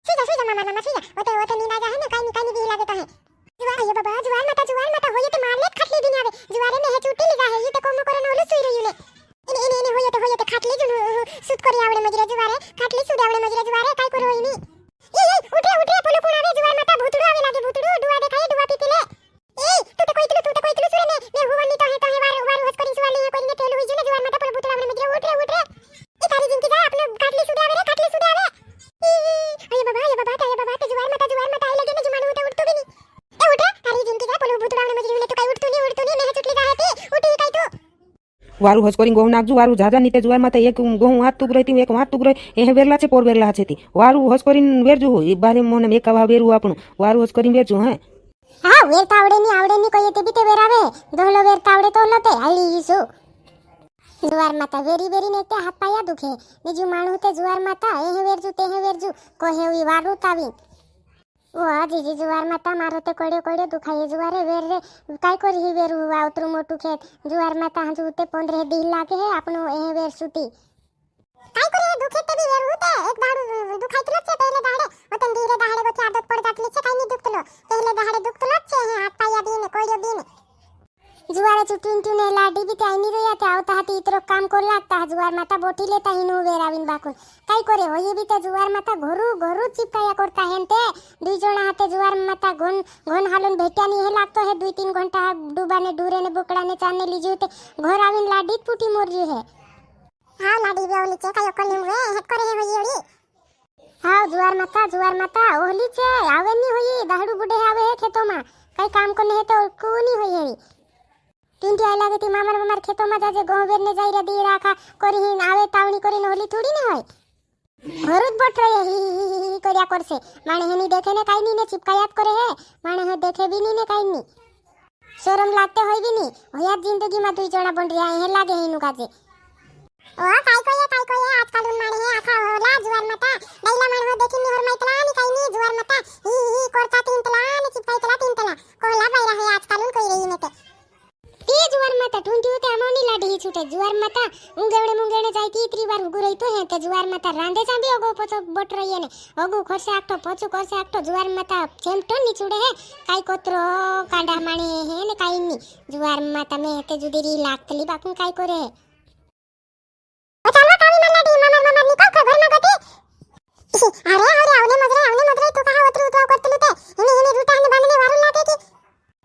सुई जा मामा सुई जा ओते नींद आ जा है ने काई नी भी लागे तो है जुवार ये बाबा जुवार माता होये ते मारले खाटली दिन आवे जुवारे में है चुटी ले जा है ये ते कोम करे न ओले सुई रही ले इने होये ते खाटली जु सुत करी आवडे मजरे जुवारे खाटली सुड आवडे मजरे जुवारे काय करू होई नी ए उठे पोलो कोण आवे जुवार माता भूतडू आवे लागे भूतडू दुआ देखाय दुआ पीपीले ए तू ते कोइतलू सुरे ने हुवनी तो है वार होस करी सुवाली है कोई ने तेल होई जने जुवार माता पोलो भूतडू आवडे मजरे उठे ए तारी जिनकी जा अपने खाटली सुड आवे ये बाबा ते जुवार माता आई लगे ने जुमानु उठे उठ तो भी नी ए उठे तारी जिनकी जा पोलो भूतडू आवडे मजरे तो काय उठ तो नी ने चुटली जा है उठी काय तो वारू हस करी गहू नाखजू वारू झाजा नीते जुवार माता एक गहू हाथ तुक रहती एक हाथ तुक रहे ए वेरला छे पोर वेरला छे ती वारू हस करी वेरजू ई बारे मोने मे कवा वेरू आपणु वारू हस करी वेरजू हैं हां वेरता आवडे नी कोई ते बी ते वेरावे दोहलो वेरता आवडे तो लते आली सु जुवार माता वेरी ने ते हाथ पाया दुखे बीजू माणू ते जुवार माता ए वेरजू कोहे वी वारू तावी ओ जीजी जुवार माता मारो ते कोड़े दुखाए जुवारे वेर रे काय करी ही वेरू आवतरू मोटू खेत जुवार माता हजू ते पोंदरे दी लागे है आपनो ए वेर सुती काय करे दुखे ते भी वेरू ते एक दाडू दुखायतलो छे पहिले दाडे ओतन धीरे दाडे को आदत पड़ जातली छे काय नी दुखतलो पहिले दाडे दुखतलो छे हाथ पाया बीने कोड़े बीने जुवारे चुटून ने लाडी भी काय नी रोया ते आवता हाती इतरो काम कर लागता जुवार माता बोटी लेता हिनु वेराविन बाकुन काय करे होये भी ते जुवार माता घरू चिपकाया करता हेनते दुई जणा हाते जुवार माता घोन हालून भेट्या नी हे लागतो है 2-3 घंटा डुबा ने डूरे ने बुकड़ा ने चाने लीजू ते घर आविन लाडी फूटी मोरजी है हां लाडी बेवली छे काय ओकल निमवे हेत करे हे होई हां जुवार माता ओहली छे आवे नी होई दाहडू बुडे आवे है खेतो मा काय काम करने है तो कोनी होई है टिंटी आई लागे ती मामार खेतो में जाजे गोहवेर ने जाई रे दी राखा करी हिन आवे तावणी करी होली थोड़ी ने होय घरुज बट रहे ही कर्या करसे माने हेनी देखे ने काई नी ने चिपकायात करे है माने हे देखे भी नी ने काई नी शरम लागते होय भी नी होया जिंदगी में दुई जणा बन रिया हे लागे हिनु काजे ओ काय कोये आजकाल उन माने हे आखा होला जुवार माता दैला माने हो देखिन नि हरमाइतला नि काई नी जुवार माता ही करता तीनतला नि चिपकाइतला तीनतला कोला बायरा है आजकाल उन कोई रही ने ते जुवार माता ढूंढी होते अमोनी लाडी ही छूटे जुवार माता मुंगेणे जायती इतरी बार उगु रही तो है ते जुवार माता रांदे चांदी ओगो पछो बट रही ने ओगु खरसे आटो पछो करसे आटो जुवार माता चेमटो नी छुड़े है काई कोतरो कांडा माणे है ने काई नी जुवार माता में ते जुदीरी लागतली बाकुन काई करे ओ चालवा कावी लाडी मामा निकल के घर में गती अरे आवने मजरे तू कहा उतरू तो करतलू ते हिने रूटा ने बांधने वारू लागे की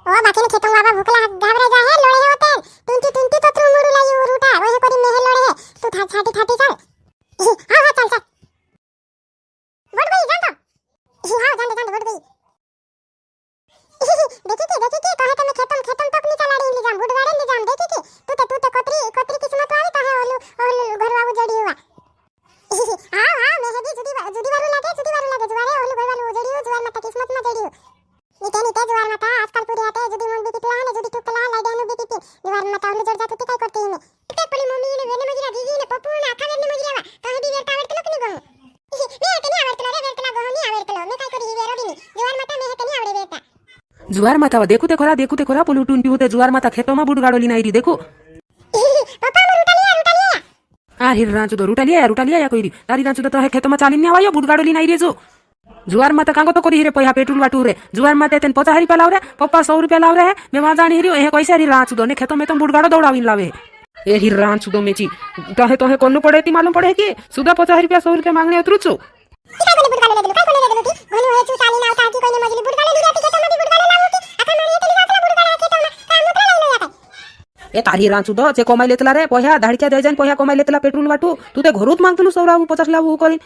ओ बाकी ने खेतों बाबा भूखला घाबरा जा है लोड़े होते टुंटी तो तू मुड़ू लाई रूटा ओहे करी मेहे लोड़े है तू छाटी चल हां चल बढ़ गई जान तो हां जान बढ़ गई देखी के कहे तने खेतम तक नी चलाड़ी ले जाम बुडवाड़े ले जाम देखी के तू तो कोतरी किस्मत वाली तो है ओलू घर वाबू जड़ी हुआ हां मेहे भी जुदी वारू लागे जुवारे ओलू घर वालू जड़ी हो जुवार मत किस्मत में जड़ी हो नीते जुवार माता आजकल पूरी आते जुदी मन भी पिटला ने जुदी टुकला लाइडानु भी पिटे जुवार माता ओलू जड़ जाते काय करते ने ते पली मम्मी ने वेने मजरा जीजी ने पप्पू ने आखा वेने मजरावा तो हदी वेरता आवडतलो कि गो ने ते नी आवडतलो रे वेरतला गो नी आवडतलो मैं काय करी वेरो दिनी जुवार माता में ते नी आवडे वेरता जुवार माता देखू ते खोरा पोलू टूंटी होते जुवार माता खेतो में बुड गाडोली नाई री देखो पापा मैं रूटा लिया आ हिर रांचू तो रूटा लिया या कोई री तारी रांचू तो खेतो में चाली नी आवायो बुड गाडोली नाई रे जो जुवार माता कांगो तो करी रे पैसा पेट्रोल वाटू रे जुवार माता तेन 50 रुपया लाव रे पप्पा 100 रुपया लाव रे मैं वहां जानी हिरियो ए कैसे री रांचू दो ने खेतो में तो बुडगाड़ो दौड़ाविन लावे ए हिर रांचू दो मेची तोहे कोन्नु पड़े ती मालूम पड़े कि सुधा 50 रुपया 100 रुपया मांगने उतरुचो काय कोने बुडगाड़ो ले देलू की घनु हे चू चाली ना आवता की कोने मजली बुडगाड़ो ले जाती खेतो में बुडगाड़ो लावो की आका मारी तेली जातला बुडगाड़ो खेतो में काम मुत्रा ले लो जाता ए तारी रांचू दो जे कमाई लेतला रे पैसा धाडक्या दे जान पैसा कमाई लेतला पेट्रोल वाटू तू ते घरूत मांगतलू 100 50 लावू करीन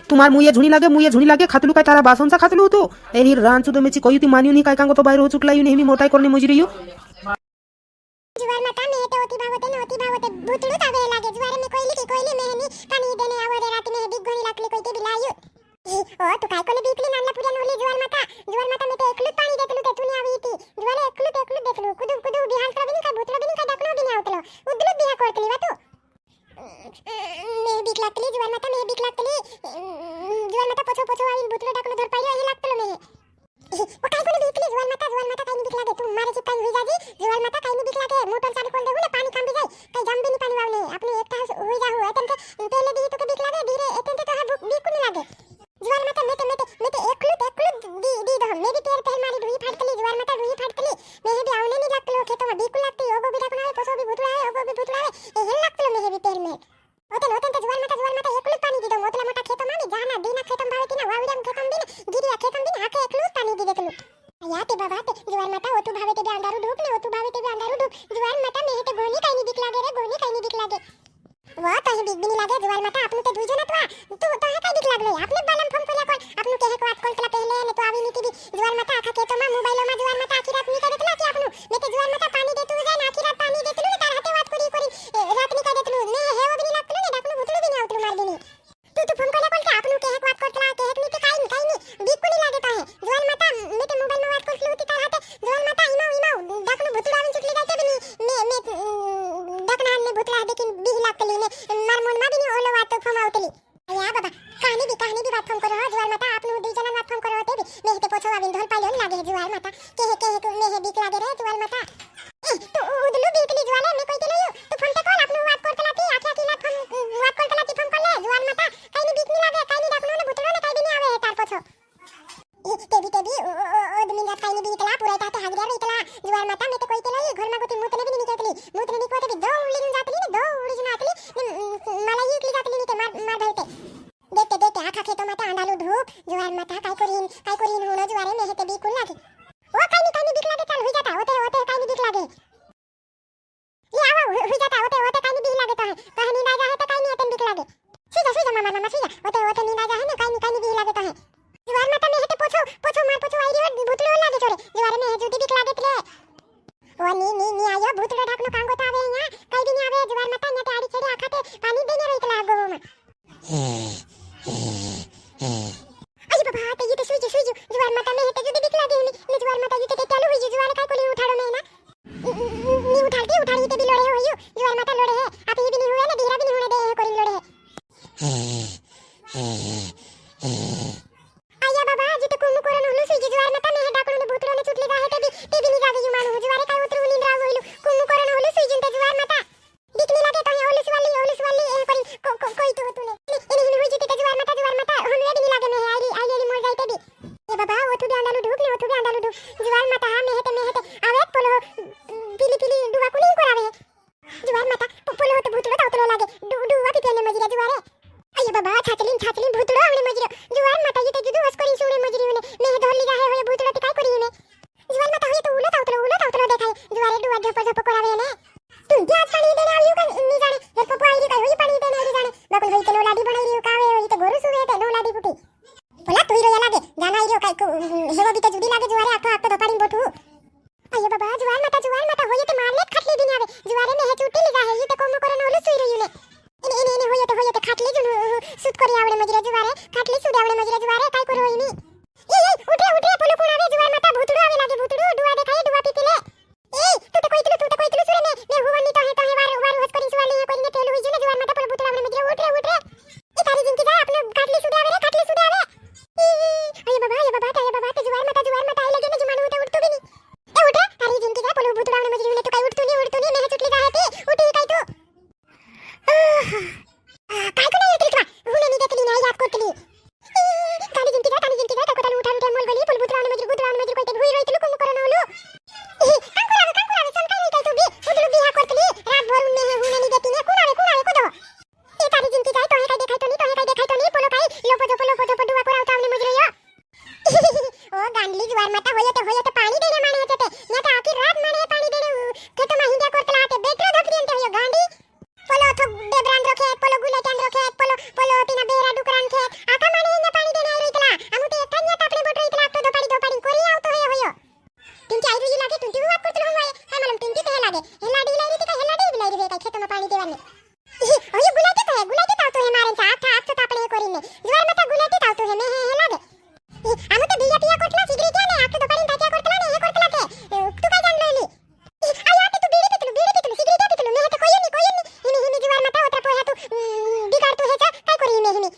तुम्हार मुये झुनी लागे खातलू काय तारा बासन सा खातलू तो एरी रांचू तो मेची कोई ती मानियो नी काय कांगो तो बाहेर हो चुकला यू नेहमी मोटाई करने मुजरियो जुवार माता में ते होती भावते भूतड़ू तावे लागे जुवार में कोइली मेहनी पानी देने आवरे रात में बिग घणी लाकली कोई ते बिलायो ओ तू काय कोने बीकली नाला पुरिया नोली जुवार माता में ते एकलू पानी देतलू ते तूनी आवी ती जुवार एकलू देतलू कुदू बिहान कर बिनी का भूतड़ो बिनी का डकनो बिनी आवतलो उदलू बिहा करतली वा तू मैं बीक लागतली जुवार माता पछो आवी भूतड़ो डकनो धर पाइयो हे लागतलो में ओ काय कोने बीकली जुवार माता काय नी बीक लागे तू मारे चिपकाई हुई जाजी जुवार माता काई नी दिखला के मोटर चालू कर देहु ने पानी कम भी जाए कई जम भी नी पानी वावने अपने एकटा हुई जाहु एतन के पहले दी तो के दिखला दे धीरे एतन के तो हा बिल्कुल नहीं लागे जुवार माता मेते एकलू दी दो मेरी पैर मारी ढुई फाटकली जुवार माता ढुई फाटकली मैं भी आवने नहीं लागतलो खेतो में बिल्कुल लागती ओगो भी डाकना है पसो भी भुतुड़ा है ओगो भी भुतुड़ा है ए हेल लागतलो मैं भी पैर में ओतन तो जुवार माता एकलू पानी दी दो मोतला मोटा खेतो में जाना दीना खेतो में भावेती ना वावड़म खेतो में गिरिया खेतो में हाके एकलू पानी दी देतलू याते बाबा ते जुवार माता ओतु भावे ते अंधारू धूप ने ओतु भावे ते अंधारू धूप जुवार माता में ते गोनी काई नी दिख लागे रे गोनी काई नी दिख लागे वाह तो बिग बिनी लागे जुवार माता आपनु ते दुई जना तो है काई दिख लागले आपने बालम फम कोला कोन आपनु के को आजकल कला पहले ने तो आवी नीति दी जुवार माता आखा के तो मा मोबाइल में जुवार माता आखी रात नी करे तला कि आपनु मैं ते जुवार माता पानी देतु जाय ना आखी रात पानी देतलु ने तार हाथे बात करी रात नी का देतलु ने हे वो भी नी लागतलु ने डाकनु भुतलु भी नी आवतलु मार देनी तू फम कोला कोन के आपनु के को बात करतला के नी ते काई नी बिल्कुल नहीं लागे तो है जुवार माता मैं ते मोबाइल में बात करतलु ती तार हाथे जुवार माता इमा डाकनु भुतलु आवन चुटली जाते भी नी मैं डाकना ने भुतला लेकिन बिह लागतली ने मार मन मा भी नी ओलो बात फम आवतली या बाबा कहानी भी बात फम करो जुवार माता आपनु दुई जना बात फम करो होते भी मैं ते पोछो आविन धोल पाइलो लागे जुवार माता के मैं बिक लागे रे जुवार माता तो उदलु बिकली जुवाले मैं कोई देलो तो फोन ते कॉल आपनु बात करतला ती आखा की ना फम बात करतला ती फम कर ले जुवार माता काई नी बिक नी लागे काई नी डाकनु ने भुतलो ने काई भी नी आवे तार पोछो तेबी ओदमी ना काई नी बिकला पूरा ताते हागरिया रहितला जुवार माता मैं ते कोई देलो घर मा गोती मुतने भी नी निकलतली मुतने नी कोते भी दौड़ी नी जातली ने दौड़ी नी आतली मला इकली जातली नी ते मार धरते देखते आखा खेतो माता अंधालू धूप जुवार माता काय करीन होनो जुवारे में हेते बिल्कुल लागे ओ काई नी बिक लागे चल हुई जाता होते काई नी बिक लागे ले आवा हुई जाता होते काई नी बिक लागे तो है कहानी ना जाए तो काई नी एतन बिक लागे सीधा मामा सीधा होते नी ना जाए ने काई नी बिक लागे तो है जुवार माता में हेते पोछो मार पोछो आई रे भूतलो लागे छोरे जुवारे में जुदी बिक लागे तले ओ नी आयो भूतलो ढाकनो कांगो तो आवे यहां काई भी नी आवे जुवार माता ने आड़ी छेड़े आखाते पानी देने रहितला आगो में अरे बाबा ते ये तो सुई जुवार माता में हेते जुदी बिक लागे ने जुवार माता ये ते चालू हुई जुवार काय कोली उठाड़ो ने ना नी उठाड़ी ते भी लोड़े होयो जुवार माता लोड़े है आप ये भी नहीं हुए ना धीरा भी नहीं होने दे कोली लोड़े है आया बाबा जी तो कुम कोरन होलो सुई जुवार माता में डाकणो ने भूतरो ने चुटली गाहे ते भी नहीं जागे जुमानु जुवारे काय उतरू निंद्रा होइलु कुम कोरन होलो सुई जुंते जुवार माता दिखनी लागे तो है ओलिस वाली ए कोई तो तूने इने हुई जीते जुवार माता हम ये भी नहीं लागे में आई मोर जाते भी ए बाबा वो तू अंडालू धूप जुवार माता में हेते आवे पोलो पीली दुवा को नहीं करावे जुवार माता पोलो तो भूतलो तावतलो लागे दुवा पिपने मजरा जुवारे अये बाबा छाचलिन भूतलो हमने मजरा जुवार माता ये तो जुदू हस करी सुणे मजरी ने मैं धोल ली जाए होय भूतलो काय करी ने जुवार माता होय तो उलो तावतलो देखाय जुवारे दुवा झप करावे ने तू क्या पानी देने आवियो का नहीं जाने हे पप्पा आई का होई पानी देने आई जाने बकुल होई के नोलाडी बनाई रियो कावे होई तो गोरु सुवे ते नोलाडी फुटी बोला तू रो लागे जाना आइयो काय को हेवा भी तो जुदी लागे जुवारे आखो तो पानी बोटू अयो बाबा जुवार माता होय ते मारले खाटली भी नहीं आवे जुवारे में हे चुटी ली जाए ये तो कोम करन होलो सुई रहियो ने इने होय तो खाटली जु सुत करी आवडे मजरे जुवारे खाटली सुड आवडे मजरे जुवारे काय करू होई नी ए उठे पोलो कोण आवे जुवार माता भूतड़ो आवे लागे भूतड़ो दुआ देखाय दुआ पीपीले ए तू तो कोई तुलु सुरे ने मैं हुवन नी तो है वार हस करी सुवाली है कोई ने तेल हुई जुने जुवार माता पोलो भूतड़ो आवडे मजरे उठ रे ए तारी जिनकी जाए अपने खाटली सुड आवे अये बाबा ते जुवार माता आई लगे ने जुमानु उठे उठ तो भी नी ए उठ तारी जिनकी जाए पोलो भूतड़ो आवडे मजरे ने तो काय उठ तो नी मैं चुटली जाए ते उठी काय तो काय को नहीं उठली हुने नी देखली ना याद करतली तारी जिनकी जाए तो कोताल उठा मोल गली पोलो भूतड़ो आवडे मजरे कोई ते हुई रही तो कुम करन होलो कंकुरावे संकाई नहीं तो भी उदलु बिहा करतली रात भर उन्ने हुने नी देती ने कुणावे को दो ए तारी जिनकी जाए तो है काय देखाय तो नी पोलो काय लोपो दुआ कोराव तावने मजरे ओ गांडली जुवार माता होय तो पानी देने माने हेते ना तो आखी रात माने पानी देने खेत में हिंदा करतला ते बेटरो धकरी अंते होय गांडी पोलो तो देब्रान रखे पोलो गुलेटान रखे पोलो तिना बेरा डुकरान खेत आका माने ने पानी देने आई रहितला हमु ते एकटा तापले बोट रहितला तो दोपाड़ी कोरी आवतो होय तुमची आई रुजी लागे तुमची बात करतलो होय काय मालूम तुमची ते लागे हेलाडी लाईरी ते काय हेलाडी बिलाईरी रे काय खेत में पानी देवाने होय गुलाटी तावतो हे मारे सा आठ तापले कोरीने जुवार माता गुलाटी तावतो हे में हेलागे आमु तो बिया पिया करतला सिगरी क्या ने आख दोपाड़ी तात्या करतला ने हे करतला के तू काय जान लेली आया ते तू बीड़ी पितलू सिगरी क्या पितलू में तो कोई नहीं हिमी जुवार माता ओत्रा पोया तू बिगाड़ तू हे जा काय करी में हिमी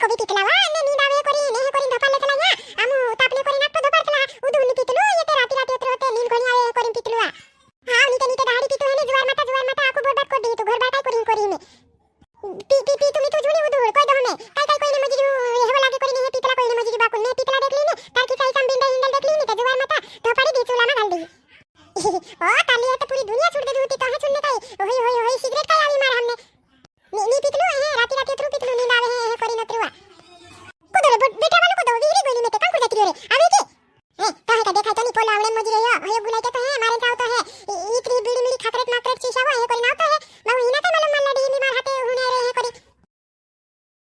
कभी पितलावा ने नींदावे करी ने हे करी धपाले चला या आमु तापले करी नाक तो दोपार चला उदुनी पितलू ये ते राती ओत्रा होते नींद कोनी आवे लावड़े मज रही है हयो गुलाई के तो है